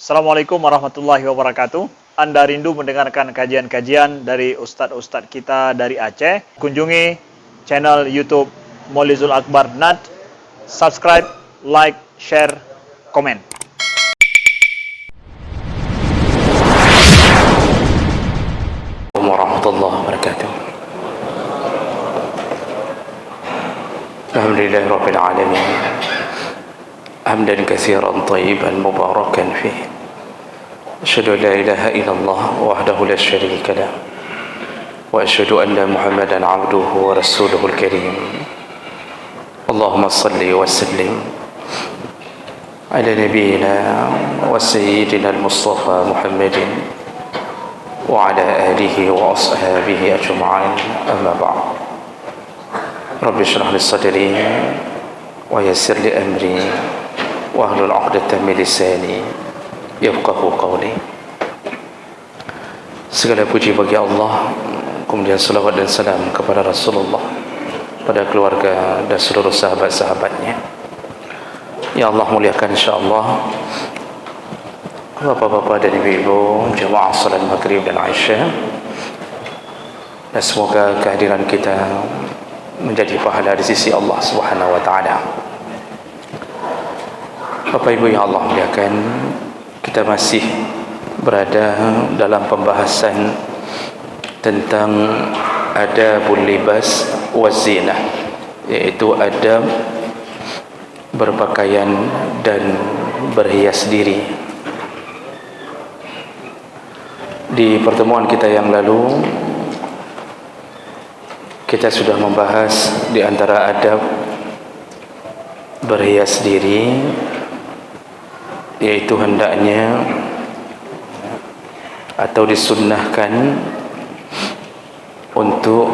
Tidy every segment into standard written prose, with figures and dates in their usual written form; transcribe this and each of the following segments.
Assalamualaikum warahmatullahi wabarakatuh. Anda rindu mendengarkan kajian-kajian dari ustadz-ustadz kita dari Aceh? Kunjungi channel YouTube Maulizul Akbar NAD. Subscribe, like, share, komen. Warahmatullahi wabarakatuh. Alhamdulillahirabbil alamin. Hamdan katsiran thayyiban mubarakan fihi. Asyhadu an la ilaha illallah wahdahu la syarika lah. Wa asyhadu anna Muhammadan 'abduhu wa rasuluhul karim. Allahumma shalli wa sallim ala nabiyyina wa sayyidina al-Mustafa Muhammadin wa ala alihi wa ashabihi ajma'in. Amma ba'd. Rabbi shrah li sadri wa yassir li amri wahlul 'uqdatam min lisani yafqahu qawli. Segala puji bagi Allah, kemudian salawat dan salam kepada Rasulullah, pada keluarga dan seluruh sahabat-sahabatnya. Ya Allah, muliakan insya-Allah bapak-bapak dan ibu-ibu jemaah salat maghrib dan isya, dan semoga kehadiran kita menjadi pahala di sisi Allah Subhanahu wa taala. Bapak Ibu yang Allah muliakan, kita masih berada dalam pembahasan tentang adabul libas wazinah, yaitu adab berpakaian dan berhias diri. Di pertemuan kita yang lalu, kita sudah membahas di antara adab berhias diri, yaitu hendaknya atau disunnahkan untuk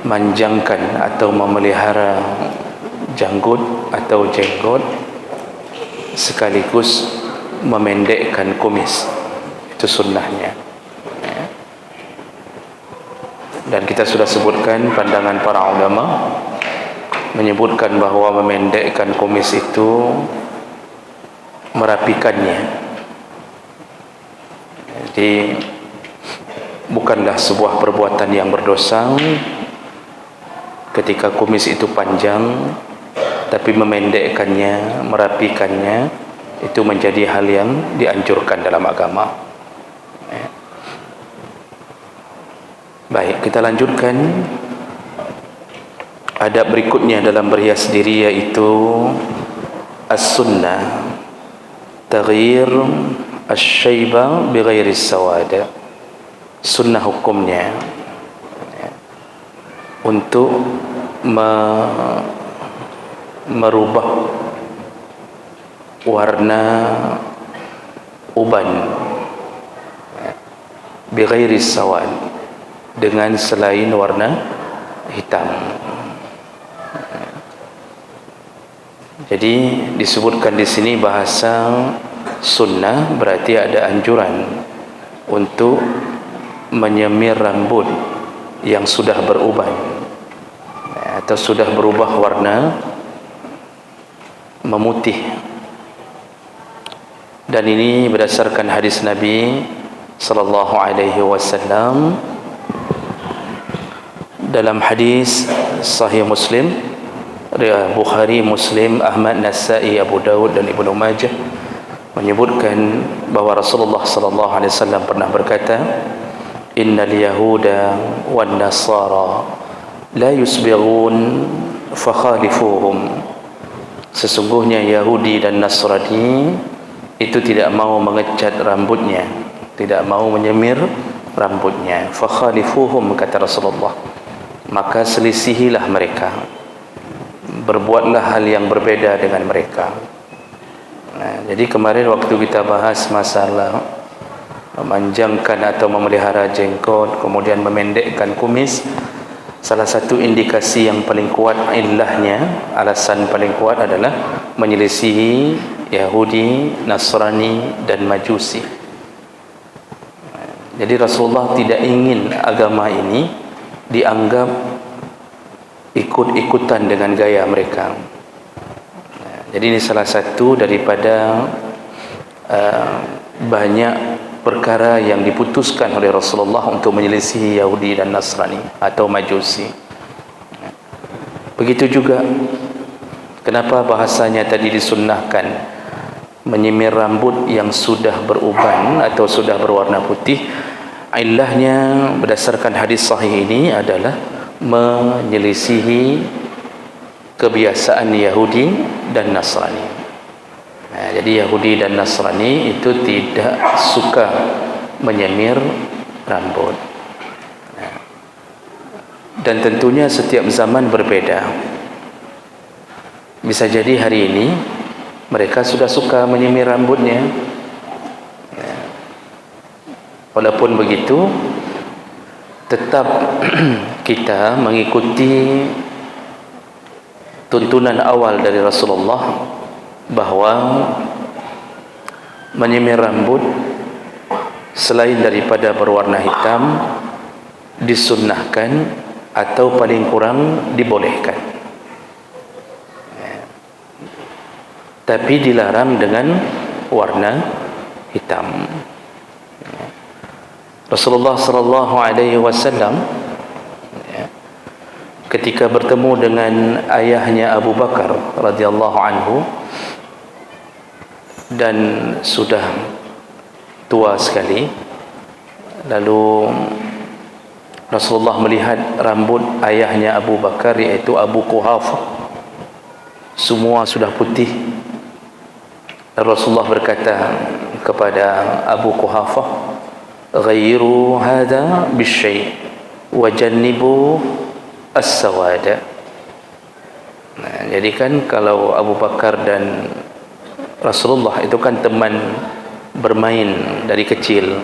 memanjangkan atau memelihara janggut atau jenggot, sekaligus memendekkan kumis. Itu sunnahnya. Dan kita sudah sebutkan pandangan para ulama menyebutkan bahawa memendekkan kumis itu merapikannya. Jadi bukanlah sebuah perbuatan yang berdosa ketika kumis itu panjang, tapi memendekkannya, merapikannya itu menjadi hal yang dianjurkan dalam agama. Baik, kita lanjutkan adab berikutnya dalam berhias diri, yaitu as-sunnah taghyir asy-syaiba bighairi sawada. Sunnah hukumnya untuk merubah warna uban bighairi sawad, dengan selain warna hitam. Jadi disebutkan di sini bahasa sunnah berarti ada anjuran untuk menyemir rambut yang sudah beruban atau sudah berubah warna memutih. Dan ini berdasarkan hadis Nabi sallallahu alaihi wasallam dalam hadis Sahih Muslim, Bukhari, Muslim, Ahmad, Nasai, Abu Dawud dan Ibnu Majah, menyebutkan bahawa Rasulullah sallallahu alaihi wasallam pernah berkata, innal yahuda wan nasara la yusbighun fakhalifuhum. Sesungguhnya Yahudi dan Nasrani itu tidak mau mengecat rambutnya, tidak mau menyemir rambutnya. Fakhalifuhum, kata Rasulullah, maka selisihilah mereka, berbuatlah hal yang berbeda dengan mereka. Jadi kemarin waktu kita bahas masalah memanjangkan atau memelihara jenggot, kemudian memendekkan kumis, salah satu indikasi yang paling kuat, illahnya, alasan paling kuat adalah menyelisihi Yahudi, Nasrani dan Majusi. Jadi Rasulullah tidak ingin agama ini dianggap ikut-ikutan dengan gaya mereka. Jadi ini salah satu daripada banyak perkara yang diputuskan oleh Rasulullah untuk menyelisihi Yahudi dan Nasrani atau Majusi. Begitu juga kenapa bahasanya tadi disunnahkan menyemir rambut yang sudah beruban atau sudah berwarna putih. Ilahnya berdasarkan hadis sahih ini adalah menyelisihi kebiasaan Yahudi dan Nasrani. Jadi Yahudi dan Nasrani itu tidak suka menyemir rambut. Dan tentunya setiap zaman berbeda. Bisa jadi hari ini mereka sudah suka menyemir rambutnya. Walaupun begitu, tetap kita mengikuti tuntunan awal dari Rasulullah bahawa menyemir rambut selain daripada berwarna hitam disunnahkan atau paling kurang dibolehkan, tapi dilarang dengan warna hitam. Rasulullah sallallahu alaihi wasallam ketika bertemu dengan ayahnya Abu Bakar radhiyallahu anhu dan sudah tua sekali, lalu Rasulullah melihat rambut ayahnya Abu Bakar, iaitu Abu Quhafah, semua sudah putih. Rasulullah berkata kepada Abu Quhafah, "Ghayru hadha bisyai' wa jannibu as-sawada." Jadi kan kalau Abu Bakar dan Rasulullah itu kan teman bermain dari kecil,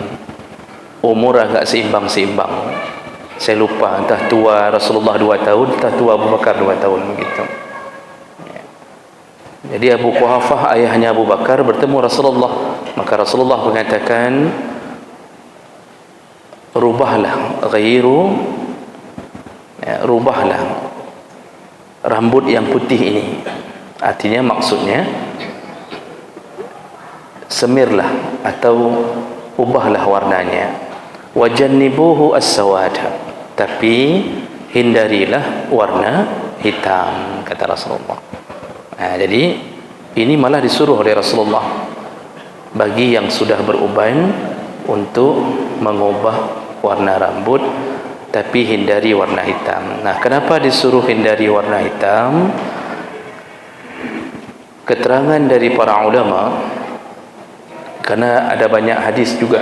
umur agak seimbang-seimbang. Saya lupa, entah tua Rasulullah 2 tahun, entah tua Abu Bakar 2 tahun begitu. Jadi Abu Quhafah, ayahnya Abu Bakar, bertemu Rasulullah. Maka Rasulullah mengatakan, rubahlah rubahlah rambut yang putih ini. Artinya, maksudnya semirlah atau ubahlah warnanya. Wajannibuhu as-sawada, tapi hindarilah warna hitam, kata Rasulullah. Jadi ini malah disuruh oleh Rasulullah bagi yang sudah beruban untuk mengubah warna rambut, tapi hindari warna hitam. Nah, kenapa disuruh hindari warna hitam? Keterangan dari para ulama, karena ada banyak hadis juga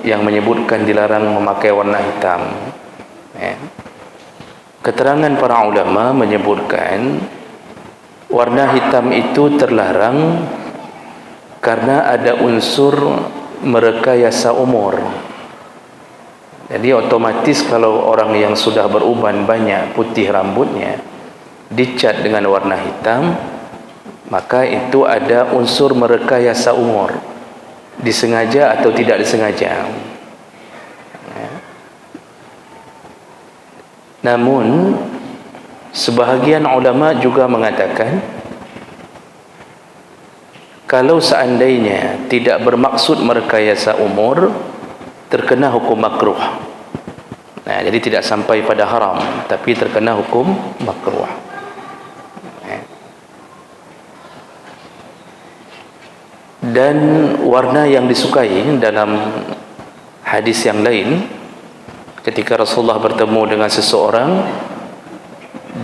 yang menyebutkan dilarang memakai warna hitam. Keterangan para ulama menyebutkan warna hitam itu terlarang karena ada unsur merekayasa umur. Jadi otomatis kalau orang yang sudah beruban banyak putih rambutnya dicat dengan warna hitam, maka itu ada unsur merekayasa umur, disengaja atau tidak disengaja. Namun sebahagian ulama juga mengatakan kalau seandainya tidak bermaksud merekayasa umur, terkena hukum makruh. Jadi tidak sampai pada haram, tapi terkena hukum makruh. Dan warna yang disukai dalam hadis yang lain, ketika Rasulullah bertemu dengan seseorang,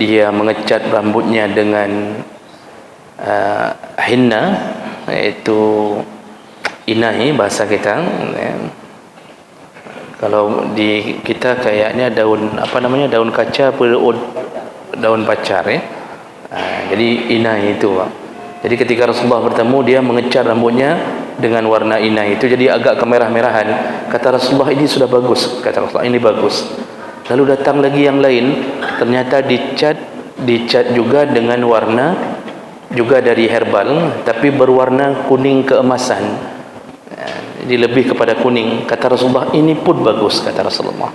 dia mengecat rambutnya dengan hinna, iaitu inahi bahasa kita. Kalau di kita kayaknya daun daun kaca atau daun pacar ya. Jadi inahi itu. Jadi ketika Rasulullah bertemu, dia mengecat rambutnya dengan warna inai itu, jadi agak kemerah-merahan. Kata Rasulullah, ini sudah bagus. Kata Rasulullah, ini bagus. Lalu datang lagi yang lain, ternyata dicat juga dengan warna juga dari herbal, tapi berwarna kuning keemasan. Jadi lebih kepada kuning. Kata Rasulullah, ini pun bagus. Kata Rasulullah.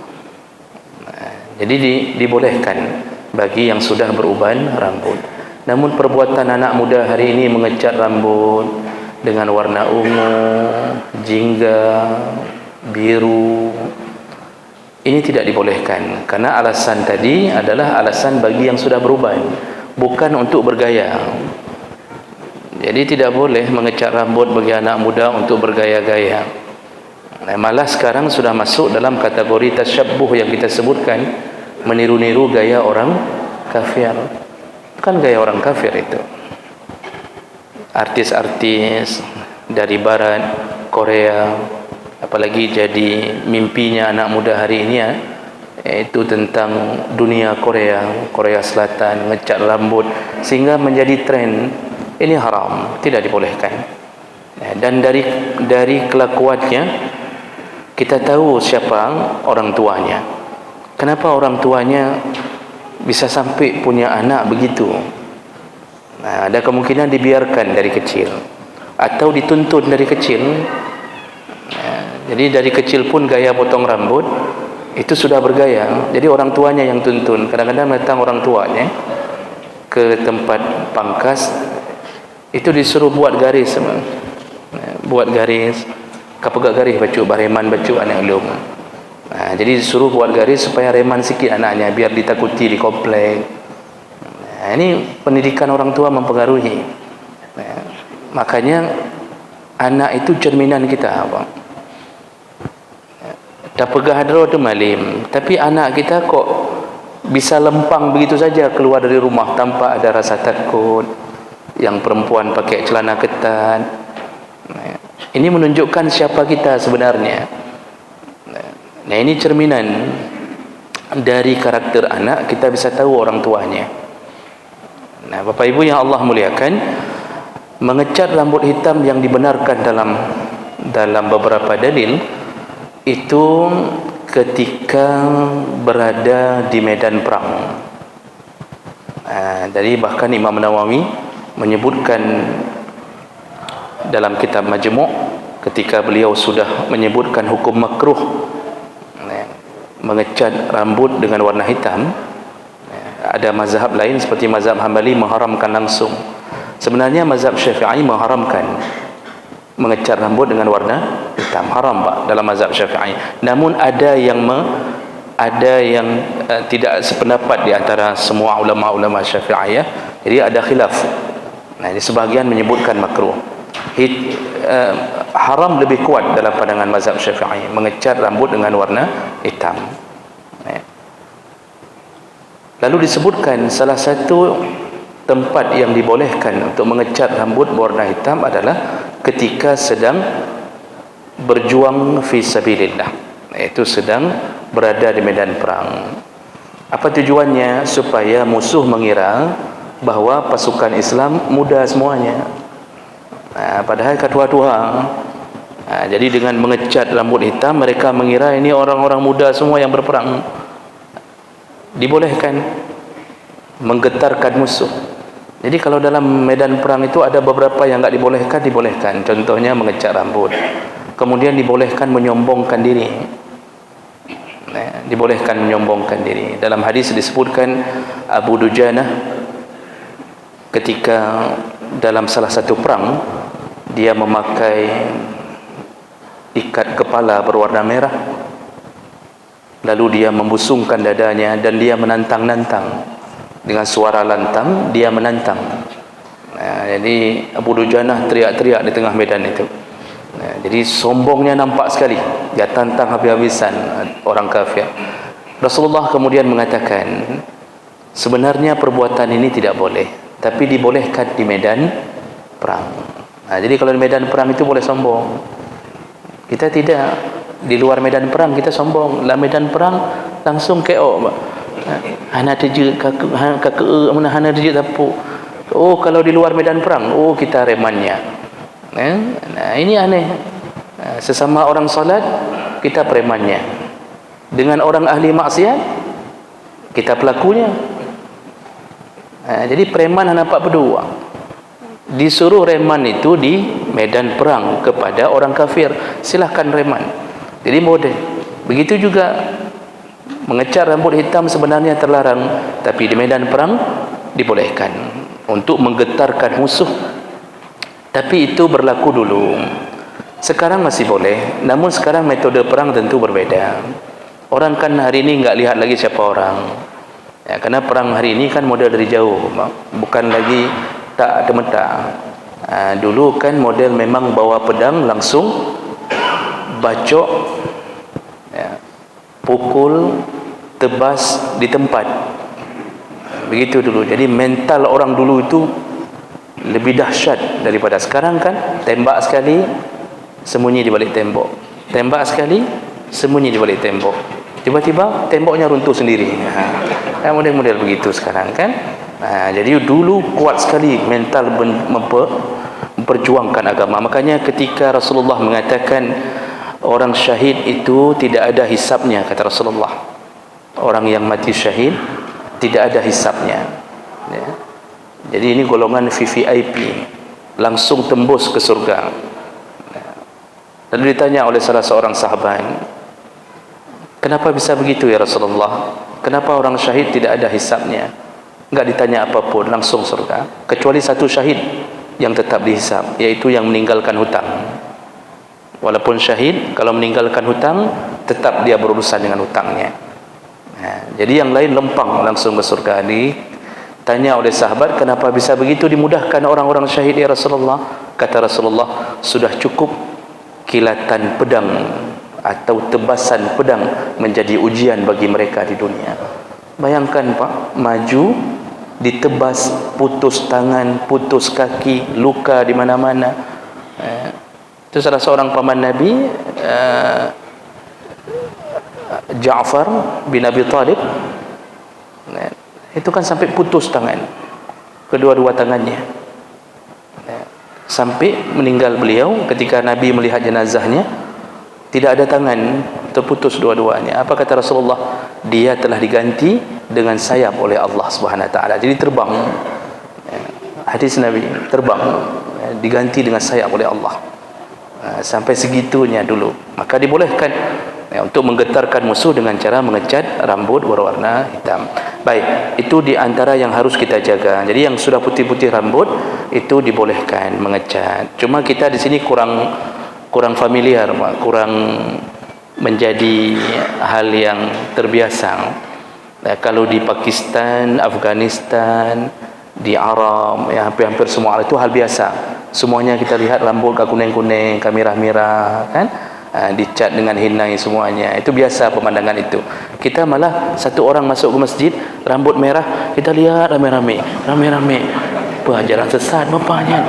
Jadi dibolehkan bagi yang sudah beruban rambut. Namun perbuatan anak muda hari ini mengecat rambut dengan warna ungu, jingga, biru, ini tidak dibolehkan, karena alasan tadi adalah alasan bagi yang sudah beruban, bukan untuk bergaya. Jadi tidak boleh mengecat rambut bagi anak muda untuk bergaya-gaya. Malah sekarang sudah masuk dalam kategori tasyabbuh yang kita sebutkan, meniru-niru gaya orang kafir. Bukan gaya orang kafir itu. Artis-artis dari barat, Korea, apalagi jadi mimpinya anak muda hari ini itu tentang dunia Korea, Korea Selatan, ngecat rambut sehingga menjadi tren. Ini haram, tidak dibolehkan. Dan dari kelakuannya kita tahu siapa orang tuanya. Kenapa orang tuanya bisa sampai punya anak begitu? Ada kemungkinan dibiarkan dari kecil atau dituntun dari kecil. Jadi dari kecil pun gaya potong rambut itu sudah bergaya. Jadi orang tuanya yang tuntun. Kadang-kadang datang orang tuanya ke tempat pangkas, itu disuruh buat garis, buat garis, kapegak garis bacu, bareman bacu anak ulum. Jadi disuruh buat garis supaya reman sikit anaknya, biar ditakuti di komplek. Ini pendidikan orang tua mempengaruhi. Makanya anak itu cerminan kita, Abang. Dah pegah hadro tu malim, tapi anak kita kok bisa lempang begitu saja keluar dari rumah tanpa ada rasa takut. Yang perempuan pakai celana ketat. Ini menunjukkan siapa kita sebenarnya. Nah, ini cerminan dari karakter anak, kita bisa tahu orang tuanya. Nah, Bapak Ibu yang Allah muliakan, mengecat rambut hitam yang dibenarkan dalam beberapa dalil itu ketika berada di medan perang. Jadi bahkan Imam Nawawi menyebutkan dalam kitab Majmu' ketika beliau sudah menyebutkan hukum makruh mengecat rambut dengan warna hitam. Ada mazhab lain seperti mazhab Hambali mengharamkan langsung. Sebenarnya mazhab Syafi'i mengharamkan mengecat rambut dengan warna hitam, haram Pak dalam mazhab Syafi'i. Namun ada yang tidak sependapat di antara semua ulama-ulama Syafi'iyah. Jadi ada khilaf. Nah, ini sebahagian menyebutkan makruh. Haram lebih kuat dalam pandangan mazhab Syafi'i, mengecat rambut dengan warna hitam. Lalu disebutkan salah satu tempat yang dibolehkan untuk mengecat rambut berwarna hitam adalah ketika sedang berjuang fi sabilillah, iaitu sedang berada di medan perang. Apa tujuannya? Supaya musuh mengira bahawa pasukan Islam muda semuanya. Padahal tua-tua. Jadi dengan mengecat rambut hitam, mereka mengira ini orang-orang muda semua yang berperang. Dibolehkan menggetarkan musuh. Jadi kalau dalam medan perang itu ada beberapa yang tidak dibolehkan. Contohnya mengecat rambut. Kemudian dibolehkan menyombongkan diri. Dibolehkan menyombongkan diri. Dalam hadis disebutkan Abu Dujanah ketika dalam salah satu perang, dia memakai ikat kepala berwarna merah, lalu dia membusungkan dadanya dan dia menantang-nantang dengan suara lantang. Dia menantang. Jadi Abu Dujanah teriak-teriak di tengah medan itu. Jadi sombongnya nampak sekali. Dia tantang habis-habisan orang kafir. Rasulullah kemudian mengatakan, sebenarnya perbuatan ini tidak boleh, tapi dibolehkan di medan perang. Jadi kalau di medan perang itu boleh sombong. Kita tidak. Di luar medan perang kita sombong. Dalam medan perang langsung KO. Hana terje kakak mana hana terje tapu. Oh, kalau di luar medan perang, oh kita remannya. Nah, ini aneh. Sesama orang salat kita premannya. Dengan orang ahli maksiat kita pelakunya. Jadi preman nampak berdua. Disuruh reman itu di medan perang kepada orang kafir, silahkan reman. Jadi boleh. Begitu juga mengecat rambut hitam sebenarnya terlarang, tapi di medan perang dibolehkan. untuk menggetarkan musuh. Tapi itu berlaku dulu. Sekarang masih boleh, namun sekarang metode perang tentu berbeda. Orang kan hari ini enggak lihat lagi siapa orang. Ya, karena perang hari ini kan model dari jauh, bukan lagi tak temetak. Dulu kan model memang bawa pedang langsung bacok, ya, pukul, tebas di tempat. Begitu dulu. Jadi mental orang dulu itu lebih dahsyat daripada sekarang kan. Tembak sekali, sembunyi di balik tembok. Tembak sekali, sembunyi di balik tembok. Tiba-tiba temboknya runtuh sendiri. Model-model begitu sekarang kan. Jadi dulu kuat sekali mental memperjuangkan agama. Makanya ketika Rasulullah mengatakan orang syahid itu tidak ada hisabnya, kata Rasulullah, orang yang mati syahid tidak ada hisabnya, ya. Jadi ini golongan VVIP, langsung tembus ke surga. Lalu ditanya oleh salah seorang sahabat, kenapa bisa begitu ya Rasulullah? Kenapa orang syahid tidak ada hisabnya? Enggak ditanya apapun, langsung surga. Kecuali satu syahid yang tetap dihisab, yaitu yang meninggalkan hutang. Walaupun syahid, kalau meninggalkan hutang, tetap dia berurusan dengan hutangnya. Jadi yang lain lempang langsung ke surga. Ditanya oleh sahabat, kenapa bisa begitu dimudahkan orang-orang syahid ya Rasulullah? Kata Rasulullah, sudah cukup kilatan pedang atau tebasan pedang menjadi ujian bagi mereka di dunia. Bayangkan Pak, maju, ditebas, putus tangan, putus kaki, luka di mana-mana. Itu salah seorang paman Nabi, Ja'far bin Abi Talib, itu kan sampai putus tangan, kedua-dua tangannya, sampai meninggal beliau. Ketika Nabi melihat jenazahnya, tidak ada tangan, terputus dua-duanya. Apa kata Rasulullah? Dia telah diganti dengan sayap oleh Allah Subhanahu wa taala. Jadi terbang. Hadis Nabi, terbang, diganti dengan sayap oleh Allah. Sampai segitunya dulu. Maka dibolehkan untuk menggetarkan musuh dengan cara mengecat rambut berwarna hitam. Baik, itu di antara yang harus kita jaga. Jadi yang sudah putih-putih rambut itu dibolehkan mengecat. Cuma kita di sini kurang familiar, kurang menjadi hal yang terbiasa. Kalau di Pakistan, Afghanistan, di Arab, ya hampir semua itu hal biasa. Semuanya kita lihat rambut kuning-kuning, merah-merah, kan? Dicat dengan hinai semuanya. Itu biasa pemandangan itu. Kita malah satu orang masuk ke masjid, rambut merah, kita lihat rame-rame. Ajaran sesat bapaknya.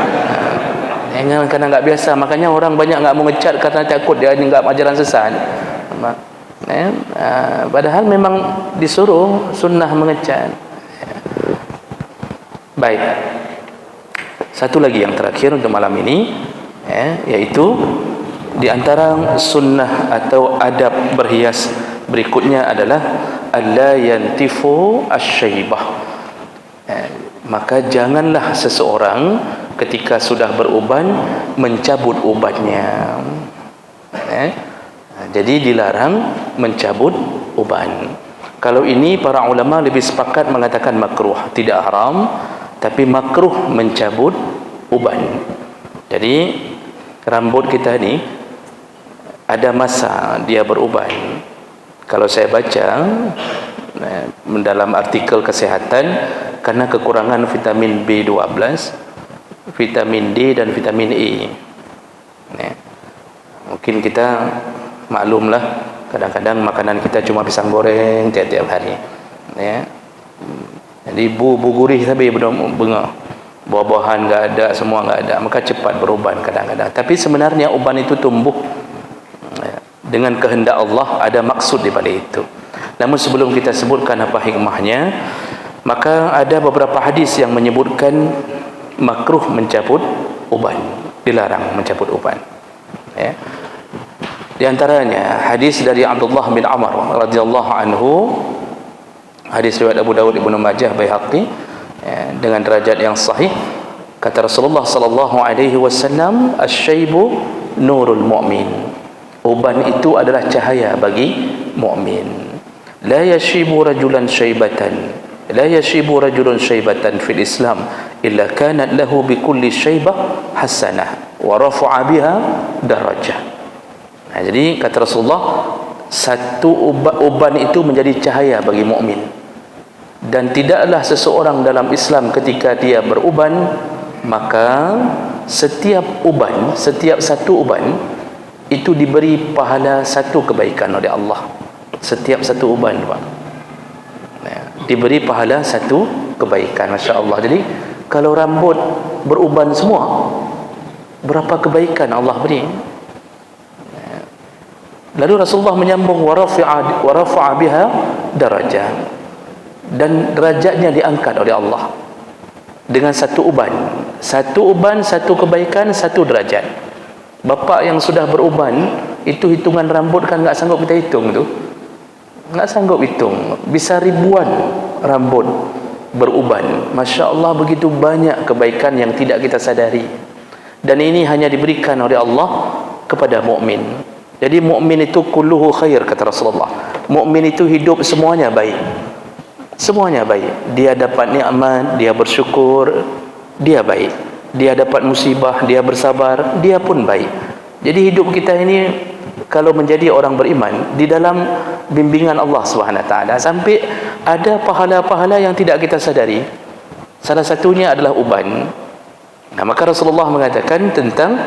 Karena enggak biasa, makanya orang banyak enggak mau ngecat karena takut dia enggak ajaran sesat. Padahal memang disuruh sunnah mengecat. Baik. Satu lagi yang terakhir untuk malam ini, yaitu di antara sunnah atau adab berhias berikutnya adalah alla yantifu asyaibah. Maka janganlah seseorang ketika sudah beruban mencabut ubannya. Jadi dilarang mencabut uban. Kalau ini para ulama lebih sepakat mengatakan makruh, tidak haram, tapi makruh mencabut uban. Jadi rambut kita ni ada masa dia beruban. Kalau saya baca dalam artikel kesehatan, karena kekurangan vitamin B12, vitamin D dan vitamin E. Mungkin kita maklumlah, kadang-kadang makanan kita cuma pisang goreng tiap-tiap hari. Jadi bu gurih tapi bunga, buah-buahan enggak ada, semua enggak ada, maka cepat beruban kadang-kadang. Tapi sebenarnya uban itu tumbuh dengan kehendak Allah, ada maksud di balik itu. Namun sebelum kita sebutkan apa hikmahnya, maka ada beberapa hadis yang menyebutkan makruh mencabut uban, dilarang mencabut uban. Di antaranya hadis dari Abdullah bin Amr radhiyallahu anhu, hadis riwayat Abu Dawud, Ibnu Majah, Baihaqi, dengan derajat yang sahih. Kata Rasulullah sallallahu alaihi wasallam, "Asy-syaibu nurul mu'min." Uban itu adalah cahaya bagi mukmin. La yashibu rajulan syaibatan, la yashibu rajulun syaibatan fil Islam illa kanat lahu bikulli syaibah hasanah wa rafa'a biha darajah. Jadi kata Rasulullah, satu uban itu menjadi cahaya bagi mukmin, dan tidaklah seseorang dalam Islam ketika dia beruban, maka setiap satu uban itu diberi pahala satu kebaikan oleh Allah. Setiap satu uban, Pak, diberi pahala satu kebaikan. Masya Allah. Jadi kalau rambut beruban semua, berapa kebaikan Allah beri. Lalu Rasulullah menyambung wa rafa'a biha darajah, dan derajatnya diangkat oleh Allah dengan satu uban, satu kebaikan, satu derajat. Bapak yang sudah beruban, itu hitungan rambut kan nggak sanggup kita hitung tu, nggak sanggup hitung, bisa ribuan rambut beruban. Masya Allah, begitu banyak kebaikan yang tidak kita sadari, dan ini hanya diberikan oleh Allah kepada mukmin. Jadi mukmin itu kulluhu khair, kata Rasulullah. Mukmin itu hidup semuanya baik. Semuanya baik. Dia dapat nikmat, dia bersyukur, dia baik. Dia dapat musibah, dia bersabar, dia pun baik. Jadi hidup kita ini kalau menjadi orang beriman di dalam bimbingan Allah Subhanahu wa taala, sampai ada pahala-pahala yang tidak kita sadari. Salah satunya adalah uban. Nah, maka Rasulullah mengatakan tentang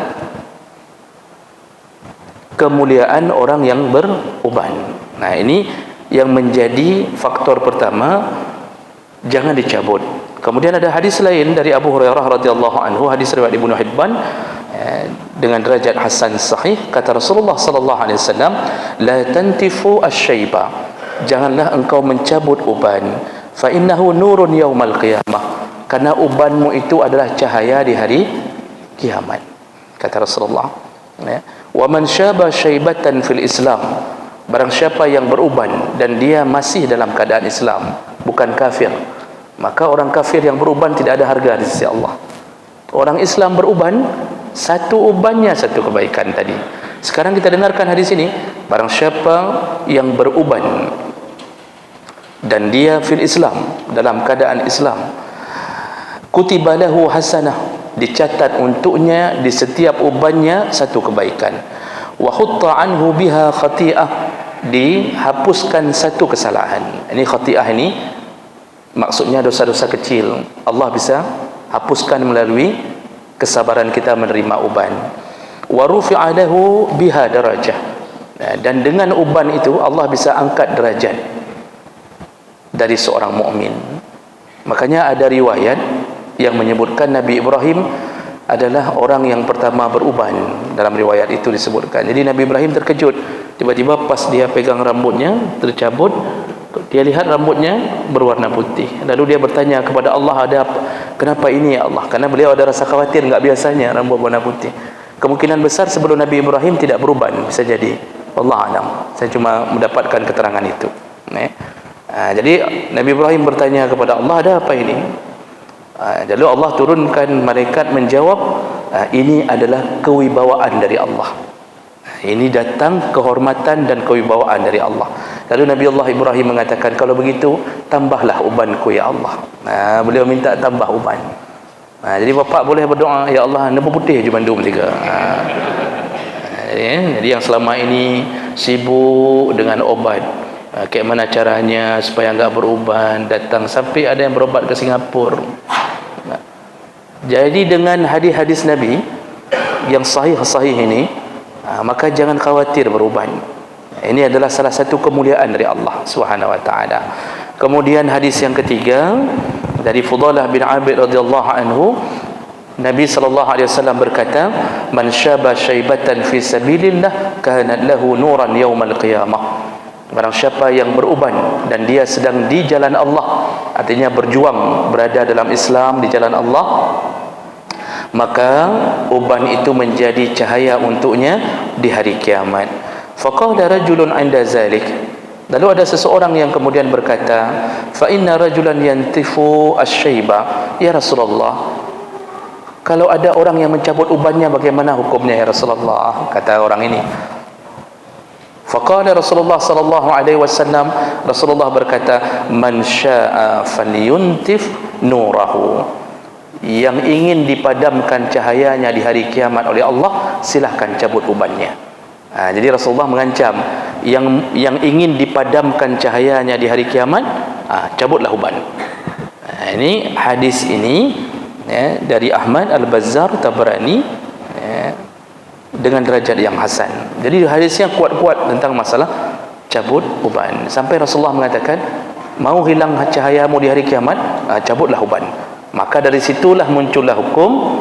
kemuliaan orang yang beruban. Nah, ini yang menjadi faktor pertama, jangan dicabut. Kemudian ada hadis lain dari Abu Hurairah radhiyallahu anhu, hadis riwayat Ibnu Hibban dengan derajat hasan sahih, kata Rasulullah sallallahu alaihi wasallam, la tantifu asy-syaiba, janganlah engkau mencabut uban, fa innahu nurun yaumal qiyamah, karena ubanmu itu adalah cahaya di hari kiamat, kata Rasulullah. Wa man syaba syaibatan fil Islam, barang siapa yang beruban dan dia masih dalam keadaan Islam, bukan kafir, maka orang kafir yang beruban tidak ada harga di sisi Allah. Orang Islam beruban, satu ubannya satu kebaikan tadi. Sekarang kita dengarkan hadis ini, barang siapa yang beruban dan dia fil Islam, dalam keadaan Islam, kutiba lahu hasanah, dicatat untuknya di setiap ubannya satu kebaikan, wa hutta anhu biha khati'ah, dihapuskan satu kesalahan. Ini khati'ah ini maksudnya dosa-dosa kecil, Allah bisa hapuskan melalui kesabaran kita menerima uban. Wa rufi'a lahu biha darajah, dan dengan uban itu Allah bisa angkat derajat dari seorang mukmin. Makanya ada riwayat yang menyebutkan Nabi Ibrahim adalah orang yang pertama beruban. Dalam riwayat itu disebutkan. Jadi Nabi Ibrahim terkejut, tiba-tiba pas dia pegang rambutnya tercabut, dia lihat rambutnya berwarna putih. Lalu dia bertanya kepada Allah, ada apa? Kenapa ini ya Allah? Karena beliau ada rasa khawatir, enggak biasanya rambut warna putih. Kemungkinan besar sebelum Nabi Ibrahim tidak beruban, bisa jadi. Allah alam. Saya cuma mendapatkan keterangan itu. Jadi Nabi Ibrahim bertanya kepada Allah, ada apa ini? Lalu Allah turunkan malaikat menjawab, ini adalah kewibawaan dari Allah. Ini datang kehormatan dan kewibawaan dari Allah. Lalu Nabi Allah Ibrahim mengatakan, kalau begitu tambahlah ubanku ya Allah. Beliau minta tambah uban. Jadi bapak boleh berdoa, ya Allah nebu putih je bandum tiga. Jadi yang selama ini sibuk dengan obat, kayak mana caranya supaya enggak beruban, datang sampai ada yang berobat ke Singapura. Jadi dengan hadis-hadis Nabi yang sahih-sahih ini, maka jangan khawatir beruban. Ini adalah salah satu kemuliaan dari Allah Subhanahu wa taala. Kemudian hadis yang ketiga dari Fudalah bin Abid radhiyallahu anhu, Nabi sallallahu alaihi wasallam berkata, "Man syaba syaibatan fi sabilillah kanat lahu nuran yaumal qiyamah." Barang siapa yang beruban dan dia sedang di jalan Allah, artinya berjuang berada dalam Islam di jalan Allah, maka uban itu menjadi cahaya untuknya di hari kiamat. Faqala rajulun 'inda zalik, lalu ada seseorang yang kemudian berkata, fa inna rajulan yantifu asy-syaiba, ya Rasulullah, kalau ada orang yang mencabut ubannya bagaimana hukumnya ya Rasulullah? Kata orang ini. Faqala Rasulullah sallallahu alaihi wasallam, Rasulullah berkata, man syaa'a falyuntif nurahu, yang ingin dipadamkan cahayanya di hari kiamat oleh Allah, silahkan cabut ubannya. Jadi Rasulullah mengancam yang ingin dipadamkan cahayanya di hari kiamat, cabutlah uban. Ini hadis ini dari Ahmad, Al-Bazzar, Tabrani dengan derajat yang hasan. Jadi hadisnya kuat-kuat tentang masalah cabut uban. Sampai Rasulullah mengatakan, mau hilang cahayamu di hari kiamat, cabutlah uban. Maka dari situlah muncullah hukum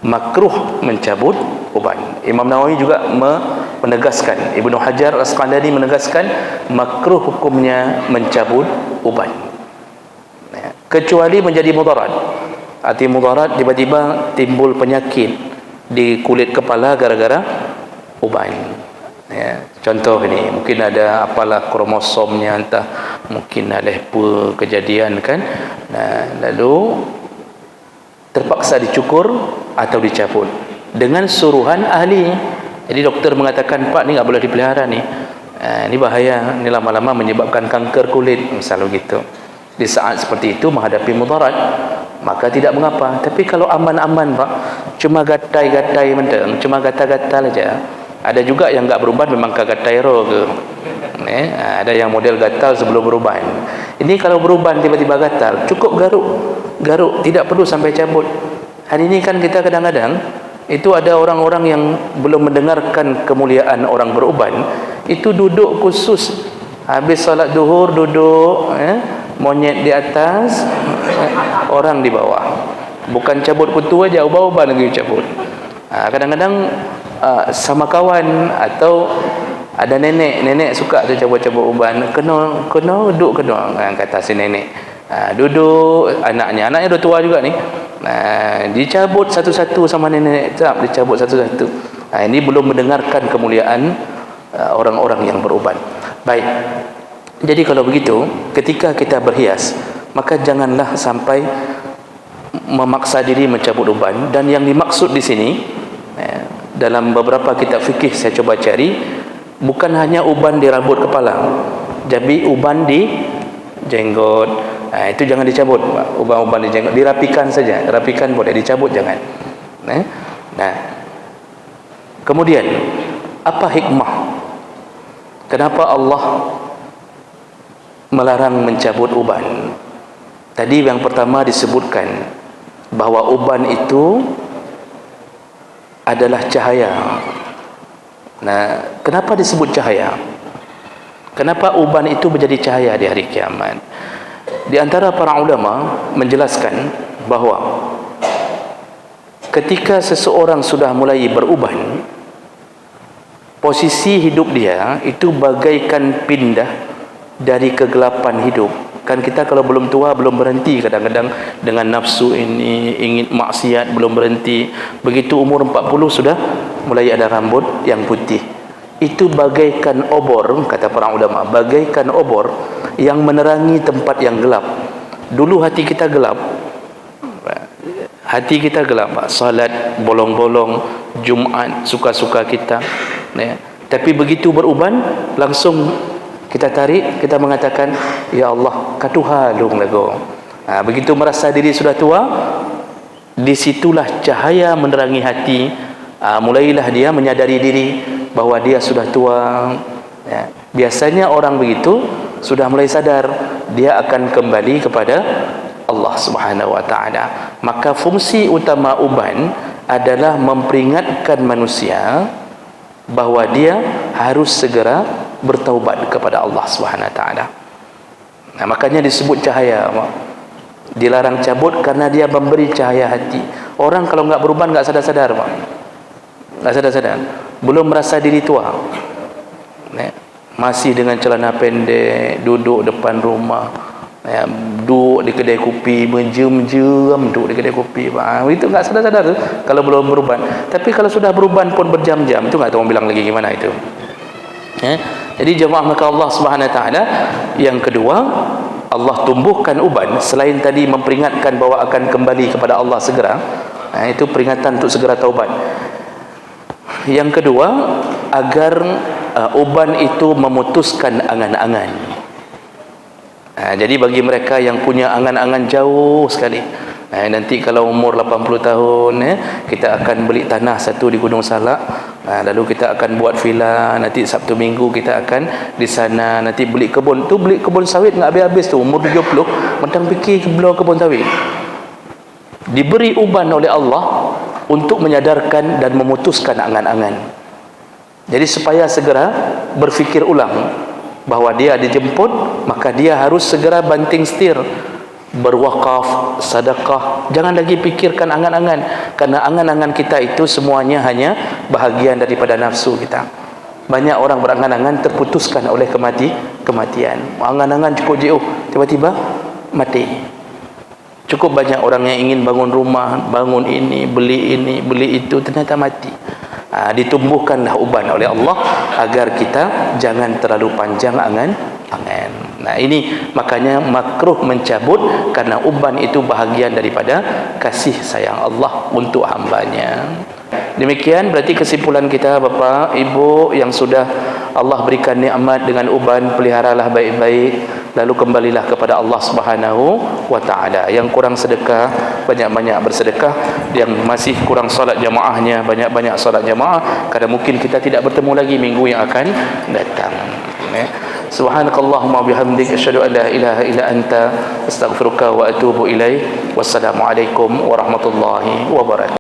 makruh mencabut uban. Imam Nawawi juga menegaskan, Ibnu Hajar Asqalani menegaskan makruh hukumnya mencabut uban, kecuali menjadi mudarat. Arti mudarat, tiba-tiba timbul penyakit di kulit kepala gara-gara uban. Contoh ini, mungkin ada apalah kromosomnya, entah mungkin ada apa kejadian kan, lalu terpaksa dicukur atau dicabut dengan suruhan ahli. Jadi doktor mengatakan, Pak, ni tak boleh dipelihara ni, ni bahaya, ni lama-lama menyebabkan kanker kulit, misalnya begitu. Di saat seperti itu menghadapi mudarat, maka tidak mengapa. Tapi kalau aman-aman, Pak, cuma gatai-gatai mentang, cuma gatal-gatal aja. Ada juga yang enggak beruban memang kagatai roh ke. Ada yang model gatal sebelum beruban. Ini kalau beruban tiba-tiba gatal, cukup garuk, tidak perlu sampai cabut. Hari ini kan kita kadang-kadang itu ada orang-orang yang belum mendengarkan kemuliaan orang beruban, itu duduk khusus habis salat duhur, duduk monyet di atas, orang di bawah. Bukan cabut kutu aja, ubah-ubah lagi cabut. Kadang-kadang sama kawan atau ada nenek suka tu cabut-cabut uban, kena duduk kata si nenek. Duduk anaknya dah tua juga ni, dicabut satu-satu sama nenek, dicabut satu-satu. Ini belum mendengarkan kemuliaan orang-orang yang beruban. Baik, jadi kalau begitu, ketika kita berhias, maka janganlah sampai memaksa diri mencabut uban. Dan yang dimaksud di sini, dalam beberapa kitab fikih saya coba cari, bukan hanya uban di rambut kepala, jadi uban di jenggot, itu jangan dicabut. Uban-uban di jenggot dirapikan saja, rapikan boleh, dicabut jangan. Nah, kemudian apa hikmah kenapa Allah melarang mencabut uban? Tadi yang pertama disebutkan bahwa uban itu adalah cahaya. Nah, kenapa disebut cahaya? Kenapa uban itu menjadi cahaya di hari kiamat? Di antara para ulama menjelaskan bahawa ketika seseorang sudah mulai beruban, posisi hidup dia itu bagaikan pindah dari kegelapan hidup. Kan kita kalau belum tua belum berhenti, kadang-kadang dengan nafsu ini ingin maksiat belum berhenti. Begitu umur 40 sudah mulai ada rambut yang putih. Itu bagaikan obor, kata para ulama, bagaikan obor yang menerangi tempat yang gelap. Dulu hati kita gelap, salat bolong-bolong, Jumaat suka-suka kita, tapi begitu beruban langsung kita tarik, kita mengatakan, ya Allah, katuhalung lagu. Begitu merasa diri sudah tua, disitulah cahaya menerangi hati. Mulailah dia menyadari diri bahwa dia sudah tua. Biasanya orang begitu sudah mulai sadar, dia akan kembali kepada Allah Subhanahu wa taala. Maka fungsi utama uban adalah memperingatkan manusia bahwa dia harus segera bertaubat kepada Allah Subhanahu wa taala. Makanya disebut cahaya. Dilarang cabut karena dia memberi cahaya hati. Orang kalau enggak beruban enggak sadar-sadar, Pak. Enggak sadar-sadar. Belum merasa diri tua. Masih dengan celana pendek, duduk depan rumah, duduk di kedai kopi, menjem-jem duduk di kedai kopi. Itu enggak sadar-sadar tu kalau belum beruban. Tapi kalau sudah beruban pun berjam-jam, itu enggak tahu orang bilang lagi gimana itu. Jadi jemaah maka Allah Subhanahu wa taala, yang kedua, Allah tumbuhkan uban selain tadi memperingatkan bahawa akan kembali kepada Allah segera. Itu peringatan untuk segera taubat. Yang kedua, agar uban itu memutuskan angan-angan. Jadi bagi mereka yang punya angan-angan jauh sekali, Nanti kalau umur 80 tahun kita akan beli tanah satu di Gunung Salak. Lalu kita akan buat villa. Nanti Sabtu Minggu kita akan di sana. Nanti beli kebun. Tu beli kebun sawit enggak habis-habis tu. Umur 70 mentang fikir beli kebun sawit. Diberi uban oleh Allah untuk menyadarkan dan memutuskan angan-angan. Jadi supaya segera berfikir ulang bahawa dia dijemput, maka dia harus segera banting setir, berwakaf, sedekah. Jangan lagi pikirkan angan-angan, karena angan-angan kita itu semuanya hanya bahagian daripada nafsu kita. Banyak orang berangan-angan terputuskan oleh kematian. Angan-angan cukup jauh, tiba-tiba mati. Cukup banyak orang yang ingin bangun rumah, bangun ini, beli itu, ternyata mati. Ditumbuhkanlah uban oleh Allah agar kita jangan terlalu panjang angan-angan. Ini makanya makruh mencabut, karena uban itu bahagian daripada kasih sayang Allah untuk hambanya. Demikian berarti kesimpulan kita, Bapa, Ibu yang sudah Allah berikan nikmat dengan uban, peliharalah baik-baik. Lalu kembalilah kepada Allah Subhanahu wa taala. Yang kurang sedekah, banyak-banyak bersedekah. Yang masih kurang solat jamaahnya, banyak-banyak solat jamaah, karena mungkin kita tidak bertemu lagi minggu yang akan datang. Subhanakallahumma bihamdik, asyhadu an la ilaha illa anta, astaghfiruka wa atubu ilaik. Wassalamualaikum warahmatullahi wabarakatuh.